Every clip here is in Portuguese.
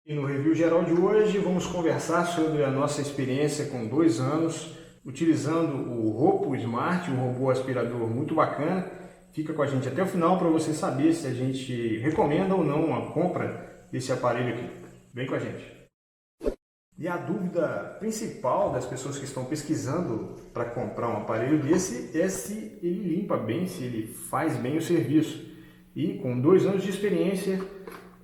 E no review geral de hoje vamos conversar sobre a nossa experiência com 2 anos utilizando o Ropo Smart, um robô aspirador muito bacana. Fica com a gente até o final para você saber se a gente recomenda ou não a compra desse aparelho aqui. Vem com a gente. E a dúvida principal das pessoas que estão pesquisando para comprar um aparelho desse é se ele limpa bem, se ele faz bem o serviço. E com 2 anos de experiência,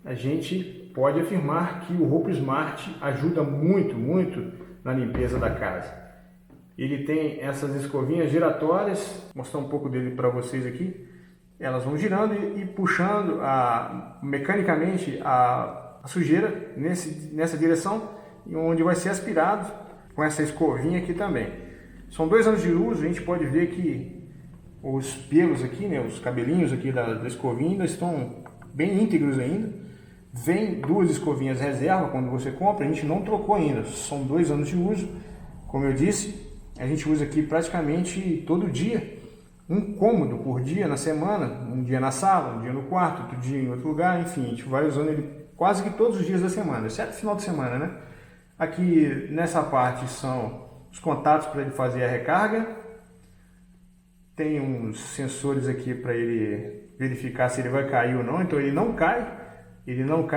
a gente pode afirmar que o Ropo Smart ajuda muito na limpeza da casa. Ele tem essas escovinhas giratórias, vou mostrar um pouco dele para vocês aqui. Elas vão girando e puxando mecanicamente a sujeira nessa direção, onde vai ser aspirado com essa escovinha aqui também. São 2 anos de uso, a gente pode ver que os pelos aqui, né, os cabelinhos aqui da escovinha ainda estão bem íntegros ainda. Vem 2 escovinhas reserva quando você compra, a gente não trocou ainda, são 2 anos de uso. Como eu disse, a gente usa aqui praticamente todo dia, um cômodo por dia na semana, um dia na sala, um dia no quarto, outro dia em outro lugar, enfim, a gente vai usando ele quase que todos os dias da semana, exceto final de semana, né? Aqui nessa parte são os contatos para ele fazer a recarga, tem uns sensores aqui para ele verificar se ele vai cair ou não, então ele não cai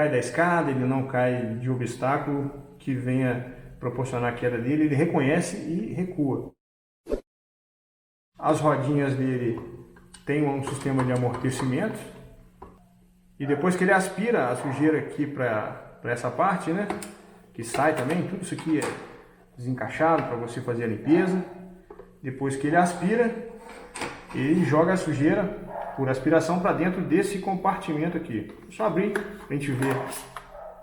da escada, ele não cai de obstáculo que venha proporcionar a queda dele, ele reconhece e recua. As rodinhas dele tem um sistema de amortecimento e depois que ele aspira a sujeira aqui para essa parte, né, que sai também, tudo isso aqui é desencaixado para você fazer a limpeza. Depois que ele aspira, ele joga a sujeira por aspiração para dentro desse compartimento aqui. Vou só abrir para a gente ver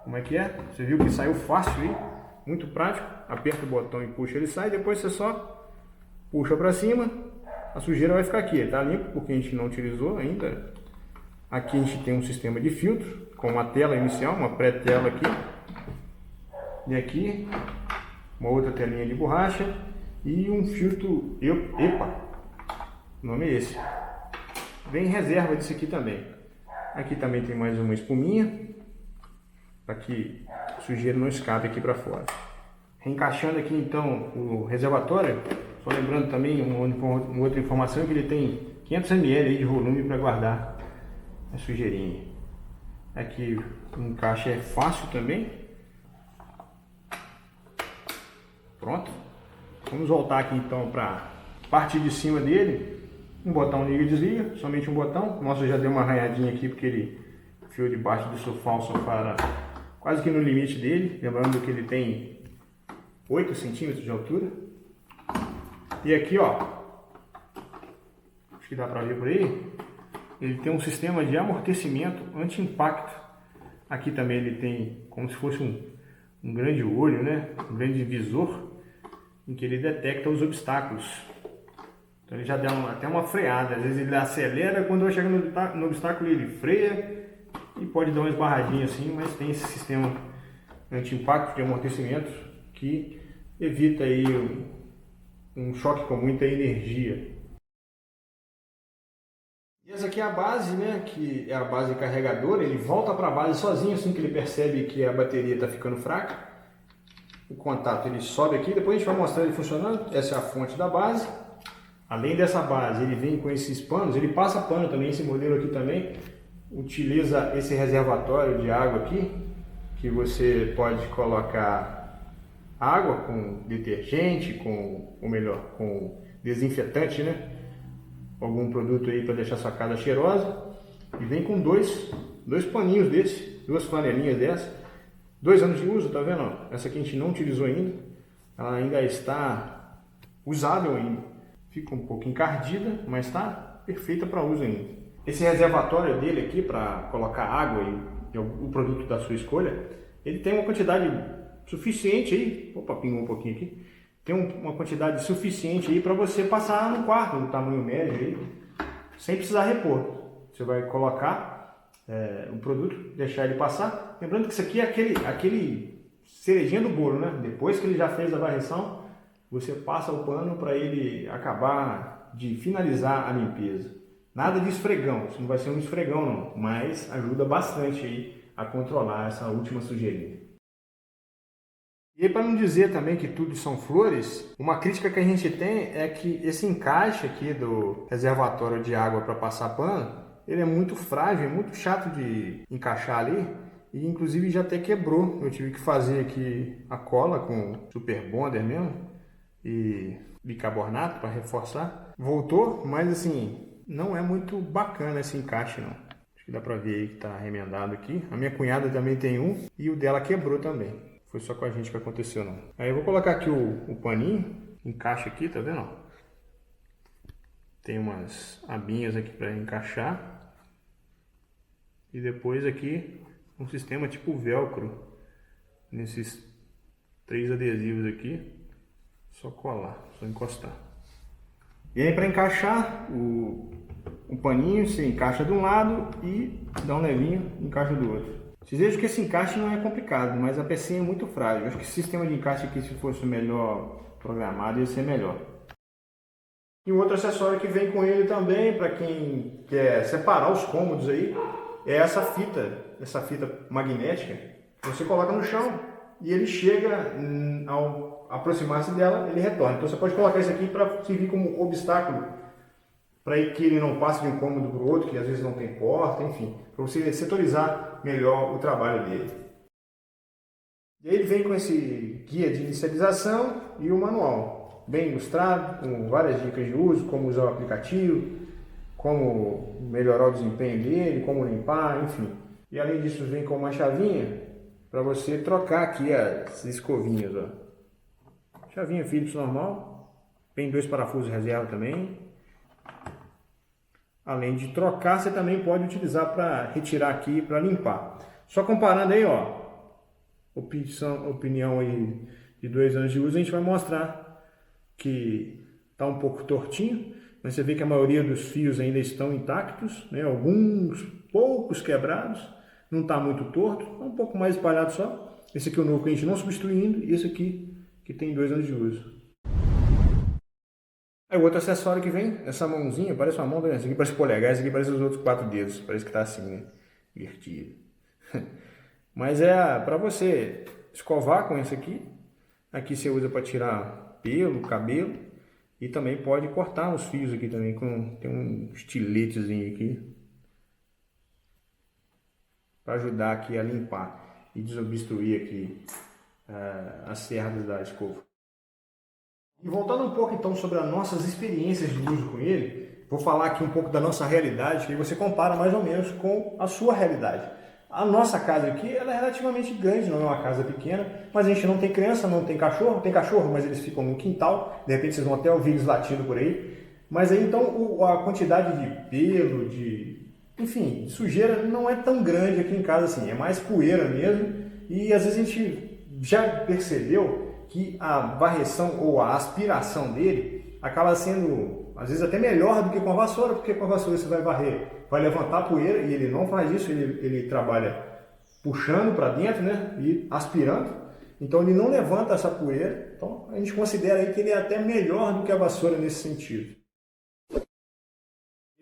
como é que é. Você viu que saiu fácil aí, muito prático. Aperta o botão e puxa, ele sai. Depois você só puxa para cima, a sujeira vai ficar aqui. Ele está limpo porque a gente não utilizou ainda. Aqui a gente tem um sistema de filtro com uma tela inicial, uma pré-tela aqui. E aqui uma outra telinha de borracha e um filtro EPA. O nome é esse. Vem reserva disso aqui também. Aqui também tem mais uma espuminha para que a sujeira não escape aqui para fora. Reencaixando aqui então o reservatório, só lembrando também uma outra informação, que ele tem 500 ml de volume para guardar a sujeirinha. Aqui o encaixe é fácil também. Pronto. Vamos voltar aqui então para a parte de cima dele. Um botão liga e desliga, somente um botão. Nossa, já deu uma arranhadinha aqui porque ele enfiou debaixo do sofá, o sofá era quase que no limite dele. Lembrando que ele tem 8 centímetros de altura. E aqui, ó, acho que dá para ver por aí, ele tem um sistema de amortecimento anti-impacto. Aqui também ele tem como se fosse um grande olho, né? Um grande visor em que ele detecta os obstáculos. Então ele já dá até uma freada, às vezes ele acelera, quando vai chegando no obstáculo ele freia e pode dar uma esbarradinha assim, mas tem esse sistema anti-impacto de amortecimento que evita aí um choque com muita energia. E essa aqui é a base, né, que é a base carregadora. Ele volta para a base sozinho assim que ele percebe que a bateria está ficando fraca. O contato ele sobe aqui, depois a gente vai mostrar ele funcionando. Essa é a fonte da base. Além dessa base, ele vem com esses panos, ele passa pano também, esse modelo aqui também utiliza esse reservatório de água aqui, que você pode colocar água com detergente, com desinfetante, né? Algum produto aí para deixar sua casa cheirosa. E vem com dois paninhos desse, 2 flanelinhas dessa. 2 anos de uso, tá vendo? Essa aqui a gente não utilizou ainda, ela ainda está usável ainda. Fica um pouco encardida, mas está perfeita para uso ainda. Esse reservatório dele aqui para colocar água e o produto da sua escolha, ele tem uma quantidade suficiente aí. Opa, pingou um pouquinho aqui. Tem uma quantidade suficiente aí para você passar no quarto, no tamanho médio aí, sem precisar repor. Você vai colocar o produto, deixar ele passar. Lembrando que isso aqui é aquele cerejinha do bolo, né? Depois que ele já fez a varreção, você passa o pano para ele acabar de finalizar a limpeza. Nada de esfregão, isso não vai ser um esfregão não, mas ajuda bastante aí a controlar essa última sujeirinha. E para não dizer também que tudo são flores, uma crítica que a gente tem é que esse encaixe aqui do reservatório de água para passar pano, ele é muito frágil, é muito chato de encaixar ali e inclusive já até quebrou. Eu tive que fazer aqui a cola com super bonder mesmo e bicarbonato para reforçar. Voltou, mas assim, não é muito bacana esse encaixe não. Acho que dá para ver aí que está remendado aqui. A minha cunhada também tem um e o dela quebrou também. Foi só com a gente que aconteceu, não. Aí eu vou colocar aqui o paninho, encaixa aqui, tá vendo? Tem umas abinhas aqui para encaixar. E depois aqui um sistema tipo velcro nesses 3 adesivos aqui. Só colar, só encostar. E aí para encaixar o paninho, você encaixa de um lado e dá um levinho, encaixa do outro. Vocês vejam que esse encaixe não é complicado, mas a pecinha é muito frágil. Eu acho que esse sistema de encaixe aqui, se fosse melhor programado, ia ser melhor. E um outro acessório que vem com ele também, para quem quer separar os cômodos aí, é essa fita magnética. Você coloca no chão e ele chega, ao aproximar-se dela, ele retorna. Então você pode colocar isso aqui para servir como obstáculo, para que ele não passe de um cômodo para o outro, que às vezes não tem porta, enfim, para você setorizar melhor o trabalho dele. E aí ele vem com esse guia de inicialização e o manual, bem ilustrado, com várias dicas de uso, como usar o aplicativo, como melhorar o desempenho dele, como limpar, enfim. E além disso vem com uma chavinha para você trocar aqui as escovinhas, ó. Chavinha Phillips normal, tem 2 parafusos reserva também. Além de trocar, você também pode utilizar para retirar aqui para limpar. Só comparando aí, ó, opinião aí de 2 anos de uso, a gente vai mostrar que está um pouco tortinho, mas você vê que a maioria dos fios ainda estão intactos, né? Alguns poucos quebrados, não está muito torto, está um pouco mais espalhado só. Esse aqui é o novo que a gente não substituindo e esse aqui que tem 2 anos de uso. Aí o outro acessório que vem, essa mãozinha, parece uma mão, esse aqui parece polegar, esse aqui parece os outros 4 dedos, parece que tá assim, né? Invertido. Mas é para você escovar com esse aqui. Aqui você usa para tirar pelo, cabelo. E também pode cortar os fios aqui também, tem um estiletezinho aqui. Para ajudar aqui a limpar e desobstruir aqui as cerdas da escova. E voltando um pouco então sobre as nossas experiências de uso com ele, vou falar aqui um pouco da nossa realidade, que aí você compara mais ou menos com a sua realidade. A nossa casa aqui ela é relativamente grande, não é uma casa pequena, mas a gente não tem criança, não tem cachorro, mas eles ficam no quintal, de repente vocês vão até ouvir eles latindo por aí. Mas aí então a quantidade de pelo, enfim, de sujeira não é tão grande aqui em casa assim, é mais poeira mesmo, e às vezes a gente já percebeu que a varreção ou a aspiração dele acaba sendo, às vezes, até melhor do que com a vassoura, porque com a vassoura você vai varrer, vai levantar a poeira, e ele não faz isso, ele trabalha puxando para dentro, né, e aspirando, então ele não levanta essa poeira, então a gente considera aí que ele é até melhor do que a vassoura nesse sentido.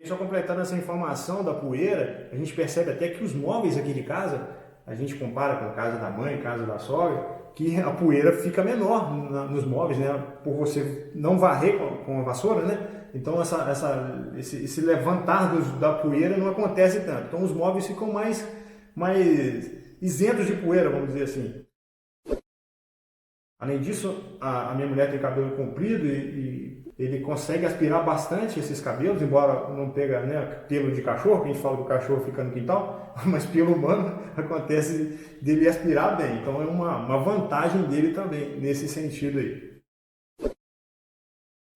E só completando essa informação da poeira, a gente percebe até que os móveis aqui de casa, a gente compara com a casa da mãe, casa da sogra, que a poeira fica menor nos móveis, né? Por você não varrer com a vassoura, né? Então esse levantar da poeira não acontece tanto. Então os móveis ficam mais isentos de poeira, vamos dizer assim. Além disso, a minha mulher tem cabelo comprido e ele consegue aspirar bastante esses cabelos, embora não pega, né, pelo de cachorro, que a gente fala que o cachorro fica no quintal, mas pelo humano acontece dele aspirar bem. Então é uma vantagem dele também, nesse sentido aí.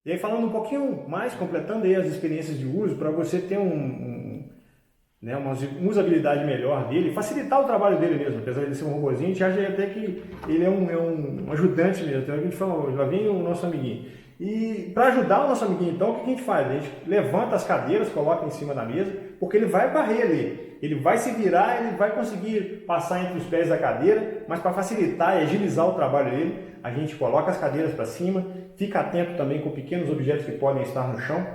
E aí falando um pouquinho mais, completando aí as experiências de uso, para você ter uma usabilidade melhor dele, facilitar o trabalho dele mesmo, apesar de ser um robozinho, a gente acha até que ele é um ajudante mesmo. Então a gente fala, lá vem o nosso amiguinho. E para ajudar o nosso amiguinho, então, o que a gente faz? A gente levanta as cadeiras, coloca em cima da mesa, porque ele vai varrer ali. Ele vai se virar, ele vai conseguir passar entre os pés da cadeira, mas para facilitar e agilizar o trabalho dele, a gente coloca as cadeiras para cima, fica atento também com pequenos objetos que podem estar no chão,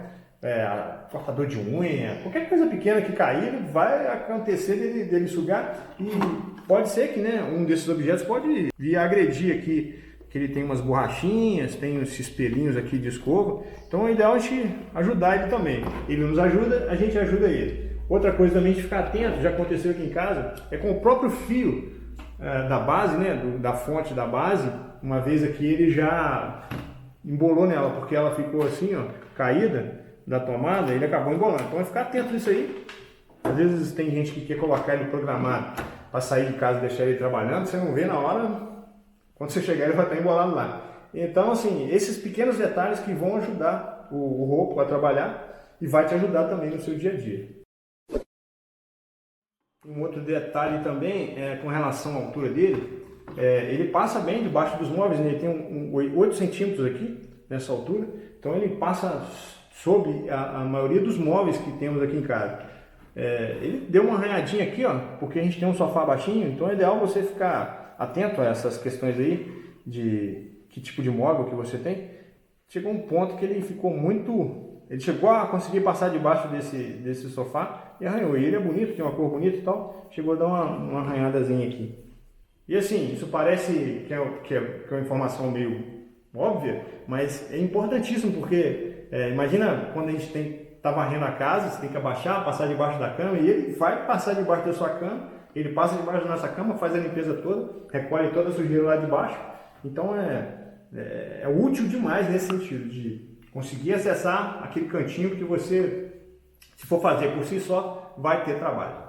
cortador de unha, qualquer coisa pequena que cair, vai acontecer dele sugar e pode ser que, né, um desses objetos pode vir agredir aqui que ele tem umas borrachinhas, tem esses pelinhos aqui de escova. Então o ideal é a gente ajudar ele também. Ele nos ajuda, a gente ajuda ele. Outra coisa também de ficar atento, já aconteceu aqui em casa, é com o próprio fio da base, né, da fonte da base. Uma vez aqui ele já embolou nela, porque ela ficou assim, ó, caída da tomada, ele acabou embolando. Então é ficar atento nisso aí. Às vezes tem gente que quer colocar ele programado para sair de casa e deixar ele trabalhando, você não vê na hora, quando você chegar ele vai estar embolado lá. Então assim, esses pequenos detalhes que vão ajudar o roubo a trabalhar e vai te ajudar também no seu dia a dia. Um outro detalhe também é com relação à altura dele, ele passa bem debaixo dos móveis, né? Ele tem 8 centímetros aqui nessa altura, então ele passa sobre a maioria dos móveis que temos aqui em casa. Ele deu uma arranhadinha aqui, ó, porque a gente tem um sofá baixinho, então é ideal você ficar atento a essas questões aí de que tipo de móvel que você tem. Chegou um ponto que ele ficou muito... Ele chegou a conseguir passar debaixo desse sofá e arranhou. E ele é bonito, tem uma cor bonita e tal, chegou a dar uma arranhadazinha aqui. E assim, isso parece que é uma informação meio óbvia, mas é importantíssimo, porque imagina quando a gente tá varrendo a casa, você tem que abaixar, passar debaixo da cama, e ele vai passar debaixo da sua cama, ele passa debaixo da nossa cama, faz a limpeza toda, recolhe toda a sujeira lá de baixo. Então é útil demais nesse sentido, de conseguir acessar aquele cantinho que você, se for fazer por si só, vai ter trabalho.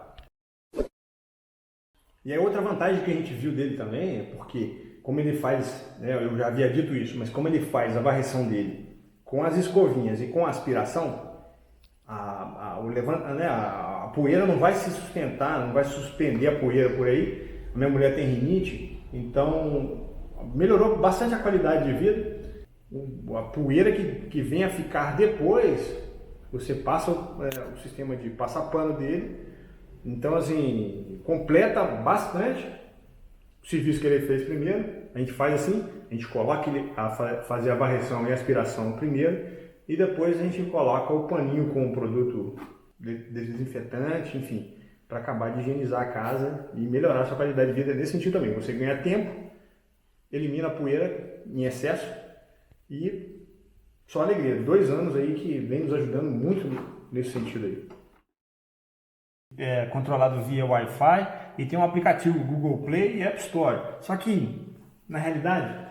E a outra vantagem que a gente viu dele também é porque, como ele faz, eu já havia dito isso, mas como ele faz a varrição dele com as escovinhas e com a aspiração, a poeira não vai se sustentar, não vai suspender a poeira por aí. A minha mulher tem rinite, então melhorou bastante a qualidade de vida. A poeira que vem a ficar depois, você passa o sistema de passar pano dele. Então assim, completa bastante o serviço que ele fez primeiro. A gente faz assim, a gente coloca ele a fazer a varreção e a aspiração primeiro, e depois a gente coloca o paninho com o produto desinfetante, enfim, para acabar de higienizar a casa e melhorar a sua qualidade de vida nesse sentido também. Você ganha tempo, elimina a poeira em excesso e só alegria. 2 anos aí que vem nos ajudando muito nesse sentido aí. É controlado via Wi-Fi e tem um aplicativo Google Play e App Store. Só que, na realidade,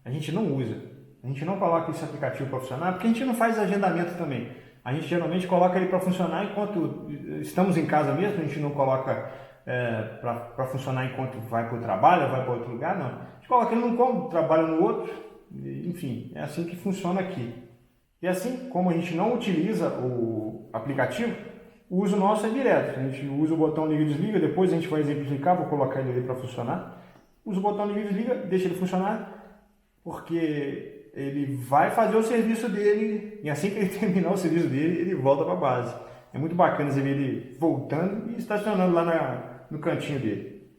a gente não usa. A gente não coloca esse aplicativo para funcionar porque a gente não faz agendamento também. A gente geralmente coloca ele para funcionar enquanto estamos em casa mesmo, a gente não coloca para funcionar enquanto vai para o trabalho, vai para outro lugar, não. A gente coloca ele num cômodo, trabalha no outro, enfim, é assim que funciona aqui. E assim, como a gente não utiliza o aplicativo, o uso nosso é direto. A gente usa o botão liga e desliga, depois a gente vai exemplificar, vou colocar ele ali para funcionar. Usa o botão liga e desliga, deixa ele funcionar, porque ele vai fazer o serviço dele e assim que ele terminar o serviço dele, ele volta para a base. É muito bacana você ver ele voltando e estacionando lá no cantinho dele.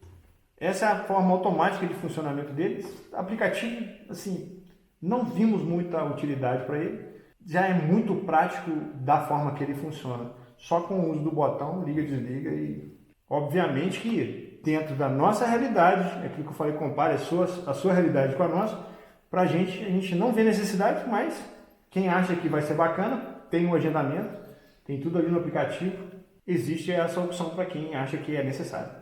Essa é a forma automática de funcionamento dele. Aplicativo, assim, não vimos muita utilidade para ele. Já é muito prático da forma que ele funciona. Só com o uso do botão, liga, desliga e... Obviamente que dentro da nossa realidade, é aquilo que eu falei, compare a sua realidade com a nossa. Pra gente, a gente não vê necessidade, mas quem acha que vai ser bacana, tem um agendamento, tem tudo ali no aplicativo, existe essa opção para quem acha que é necessário.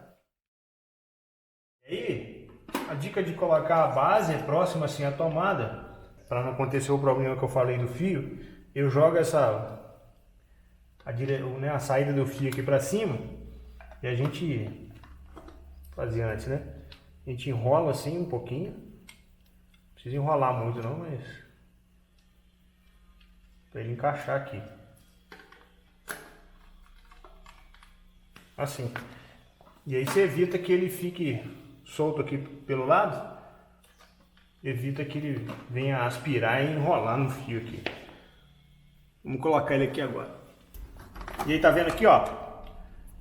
E aí, a dica de colocar a base próxima assim à tomada, para não acontecer o problema que eu falei do fio, eu jogo a saída do fio aqui para cima, e a gente fazia antes, né? A gente enrola assim um pouquinho. Não precisa enrolar muito não, mas para ele encaixar aqui. Assim. E aí você evita que ele fique solto aqui pelo lado. Evita que ele venha aspirar e enrolar no fio aqui. Vamos colocar ele aqui agora. E aí tá vendo aqui, ó,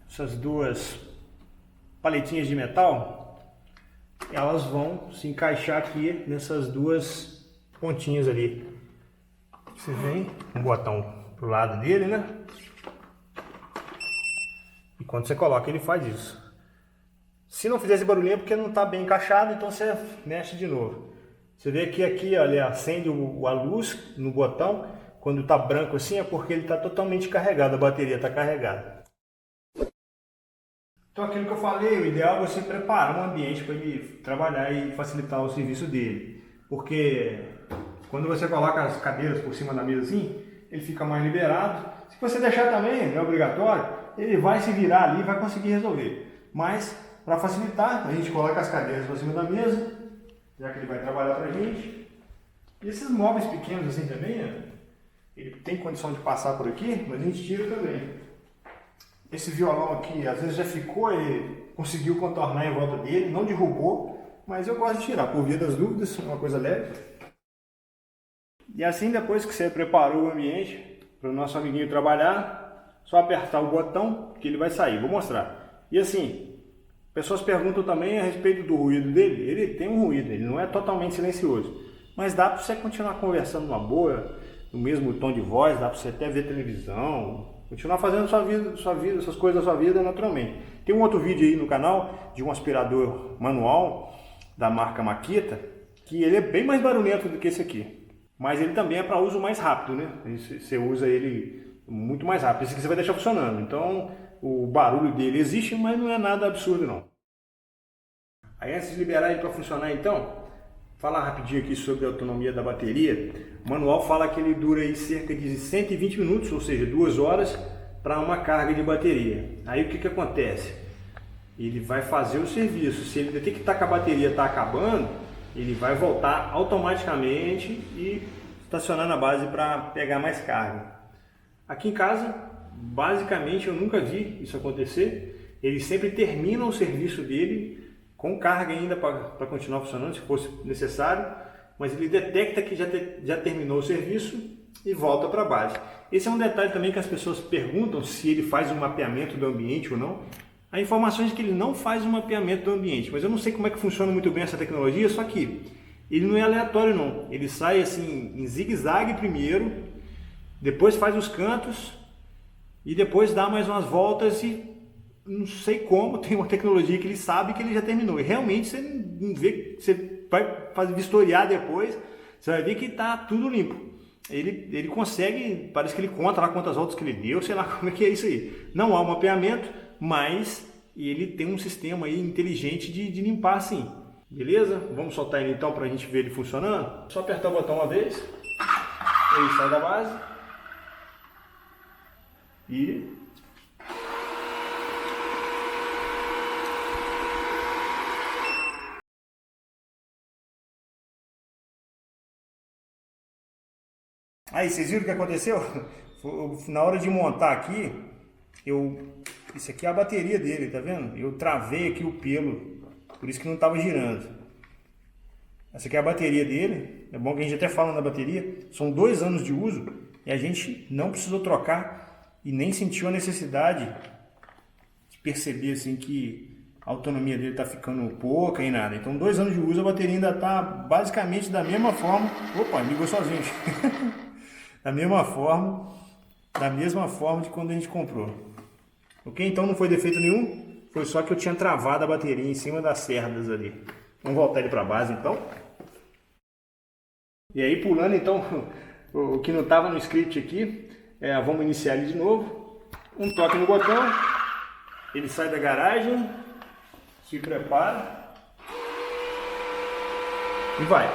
essas duas paletinhas de metal, elas vão se encaixar aqui nessas duas pontinhas ali. Você vem um botão pro lado dele, né? E quando você coloca, ele faz isso. Se não fizer esse barulhinho é porque não está bem encaixado, então você mexe de novo. Você vê que aqui, ó, ele acende a luz no botão. Quando está branco assim é porque ele está totalmente carregado, a bateria está carregada. Então aquilo que eu falei, o ideal é você preparar um ambiente para ele trabalhar e facilitar o serviço dele. Porque quando você coloca as cadeiras por cima da mesa assim, ele fica mais liberado. Se você deixar também, não é obrigatório, ele vai se virar ali e vai conseguir resolver. Mas para facilitar, a gente coloca as cadeiras por cima da mesa, já que ele vai trabalhar para a gente. E esses móveis pequenos assim também, né? Ele tem condição de passar por aqui, mas a gente tira também. Esse violão aqui, às vezes já ficou, ele conseguiu contornar em volta dele, não derrubou, mas eu gosto de tirar, por via das dúvidas, é uma coisa leve. E assim, depois que você preparou o ambiente para o nosso amiguinho trabalhar, só apertar o botão que ele vai sair, vou mostrar. E assim, pessoas perguntam também a respeito do ruído dele. Ele tem um ruído, ele não é totalmente silencioso, mas dá para você continuar conversando numa boa, no mesmo tom de voz, dá para você até ver televisão, continuar fazendo sua vida, essas coisas da sua vida naturalmente. Tem um outro vídeo aí no canal de um aspirador manual da marca Makita, que ele é bem mais barulhento do que esse aqui, mas ele também é para uso mais rápido, né? Você usa ele muito mais rápido. Esse aqui você vai deixar funcionando, então o barulho dele existe, mas não é nada absurdo não. Aí antes de liberar ele para funcionar então, falar rapidinho aqui sobre a autonomia da bateria. O manual fala que ele dura aí cerca de 120 minutos, ou seja, 2 horas para uma carga de bateria. Aí o que acontece? Ele vai fazer o serviço. Se ele detectar que a bateria está acabando, ele vai voltar automaticamente e estacionar na base para pegar mais carga. Aqui em casa, basicamente eu nunca vi isso acontecer. Ele sempre termina o serviço dele com carga ainda para continuar funcionando, se fosse necessário, mas ele detecta que já terminou o serviço e volta para a base. Esse é um detalhe também que as pessoas perguntam se ele faz um mapeamento do ambiente ou não. A informação é que ele não faz um mapeamento do ambiente, mas eu não sei como é que funciona muito bem essa tecnologia, só que ele não é aleatório não. Ele sai assim em zigue-zague primeiro, depois faz os cantos e depois dá mais umas voltas e não sei como, tem uma tecnologia que ele sabe que ele já terminou. E realmente você não vê, você vai vistoriar depois, você vai ver que está tudo limpo. Ele consegue, parece que ele conta lá quantas voltas que ele deu, sei lá como é que é isso aí. Não há um mapeamento, mas ele tem um sistema aí inteligente de limpar assim. Beleza? Vamos soltar ele então para a gente ver ele funcionando. Só apertar o botão uma vez, ele sai da base e aí, vocês viram o que aconteceu? Na hora de montar aqui, isso aqui é a bateria dele, tá vendo? Eu travei aqui o pelo, por isso que não estava girando. Essa aqui é a bateria dele, é bom que a gente até fala na bateria. São 2 anos de uso e a gente não precisou trocar e nem sentiu a necessidade de perceber assim que a autonomia dele está ficando pouca e nada. Então 2 anos de uso, a bateria ainda está basicamente da mesma forma. Opa, ligou sozinho. Da mesma forma de quando a gente comprou. Ok? Então não foi defeito nenhum, foi só que eu tinha travado a bateria em cima das cerdas ali. Vamos voltar ele para a base então. E aí pulando então o que não estava no script aqui, vamos iniciar ele de novo. Um toque no botão, ele sai da garagem, se prepara e vai.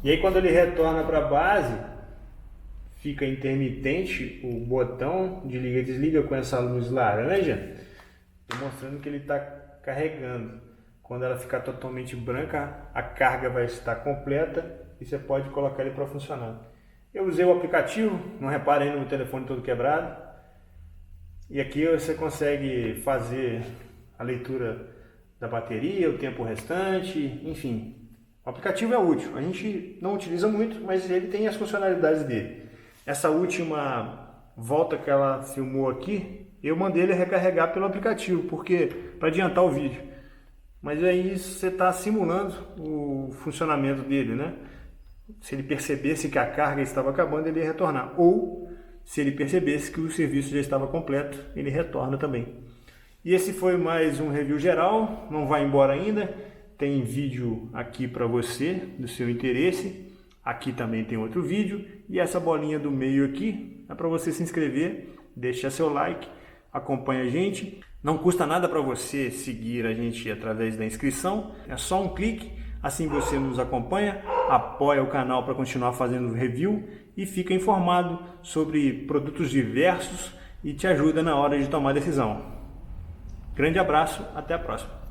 E aí quando ele retorna para a base, fica intermitente o botão de liga e desliga com essa luz laranja, mostrando que ele está carregando. Quando ela ficar totalmente branca, a carga vai estar completa e você pode colocar ele para funcionar. Eu usei o aplicativo, não reparem no telefone todo quebrado. E aqui você consegue fazer a leitura da bateria, o tempo restante, enfim. O aplicativo é útil, a gente não utiliza muito, mas ele tem as funcionalidades dele. Essa última volta que ela filmou aqui, eu mandei ele recarregar pelo aplicativo, porque para adiantar o vídeo. Mas aí você está simulando o funcionamento dele, né? Se ele percebesse que a carga estava acabando, ele ia retornar. Ou, se ele percebesse que o serviço já estava completo, ele retorna também. E esse foi mais um review geral, não vai embora ainda. Tem vídeo aqui para você, do seu interesse. Aqui também tem outro vídeo. E essa bolinha do meio aqui é para você se inscrever, deixar seu like, acompanha a gente. Não custa nada para você seguir a gente através da inscrição. É só um clique, assim você nos acompanha, apoia o canal para continuar fazendo review e fica informado sobre produtos diversos e te ajuda na hora de tomar decisão. Grande abraço, até a próxima.